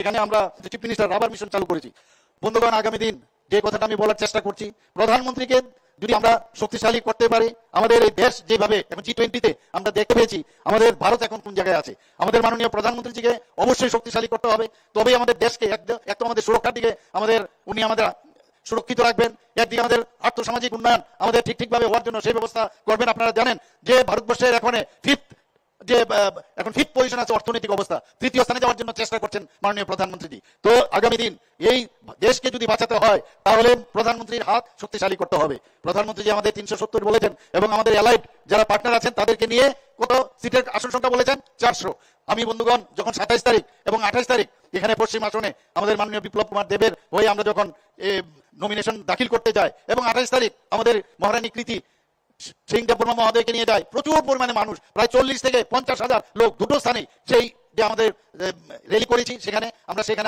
এখানে আমরা chief minister rubber mission চালু করেছি। বন্ধুগণ, আগামী দিন যে কথাটা আমি বলার চেষ্টা করছি, প্রধানমন্ত্রীকে যদি আমরা শক্তিশালী করতে পারি, আমাদের এই দেশ যেভাবে এখন G20-তে আমরা দেখতে পেয়েছি আমাদের ভারত এখন কোন জায়গায় আছে, আমাদের মাননীয় প্রধানমন্ত্রীজিকে অবশ্যই শক্তিশালী করতে হবে। তবেই আমাদের দেশকে একদম আমাদের সুরক্ষার দিকে উনি আমাদের সুরক্ষিত রাখবেন। একদিকে আমাদের আর্থসামাজিক উন্নয়ন আমাদের ঠিকভাবে হওয়ার জন্য সেই ব্যবস্থা করবেন। আপনারা জানেন যে ভারতবর্ষের এখন ফিফথ পজিশন আছে অর্থনৈতিক অবস্থা, তৃতীয় স্থানে যাওয়ার জন্য চেষ্টা করছেন মাননীয় প্রধানমন্ত্রীজি। তো আগামী দিন এই দেশকে যদি বাঁচাতে হয় তাহলে প্রধানমন্ত্রীর হাত শক্তিশালী করতে হবে। প্রধানমন্ত্রীজি আমাদের 370 বলেছেন এবং আমাদের অ্যালাইড যারা পার্টনার আছেন তাদেরকে নিয়ে কত সিটের আসন সংখ্যা বলেছেন 400। আমি বন্ধুগণ যখন 27 তারিখ এবং 28 তারিখ এখানে পশ্চিম আসনে আমাদের মাননীয় বিপ্লব কুমার দেবের হয়ে আমরা যখন নমিনেশন দাখিল করতে যাই এবং 28 তারিখ আমাদের মহারানী কৃতি সিং দেববর্মা মহোদয়কে নিয়ে যায়, প্রচুর পরিমাণে মানুষ, প্রায় 40 থেকে 50,000 লোক দুটো স্থানে সেই যে আমাদের র্যালি করেছি সেখানে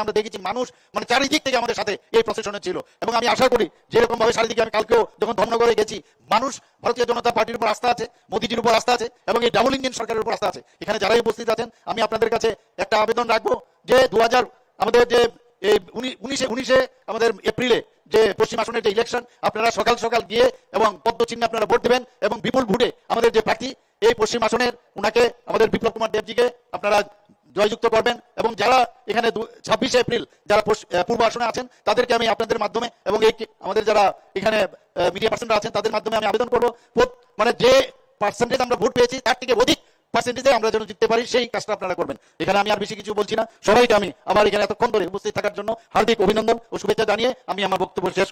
আমরা দেখেছি মানুষ মানে চারিদিক থেকে আমাদের সাথে এই প্রসেশনে ছিল। এবং আমি আশা করি যেরকম ভাবে চারিদিকে আমি কালকেও যখন ধর্মনগরে গেছি, মানুষ ভারতীয় জনতা পার্টির উপর আস্থা আছে, মোদীজির উপর আস্থা আছে এবং এই ডাবল ইঞ্জিন সরকারের উপর আস্থা আছে। এখানে যারাই উপস্থিত আছেন আমি আপনাদের কাছে একটা আবেদন রাখবো যে আমাদের যে 19 আমাদের এপ্রিলে যে পশ্চিম আসনের যে ইলেকশন, আপনারা সকাল সকাল গিয়ে এবং পদ্ম চিহ্নে আপনারা ভোট দেবেন এবং বিপুল ভোটে আমাদের যে প্রার্থী এই পশ্চিম আসনের উনাকে আমাদের বিপ্লব কুমার দেবজিকে আপনারা জয়যুক্ত করবেন। এবং যারা এখানে 26 এপ্রিল যারা পূর্ব আসনে আছেন তাদেরকে আমি আপনাদের মাধ্যমে এবং আমাদের যারা এখানে মিডিয়া পার্সনরা আছেন তাদের মাধ্যমে আমি আবেদন করবো, মানে যে পার্সেন্টেজ আমরা ভোট পেয়েছি তার থেকে অধিক পার্সেন্টেজে আমরা যেন জিততে পারি সেই কাজটা আপনারা করবেন। এখানে আমি আর বেশি কিছু বলছি না। সবাইকে আমি আমার এখানে এতক্ষণ ধরে উপস্থিত থাকার জন্য হার্দিক অভিনন্দন ও শুভেচ্ছা জানিয়ে আমি আমার বক্তব্য শেষ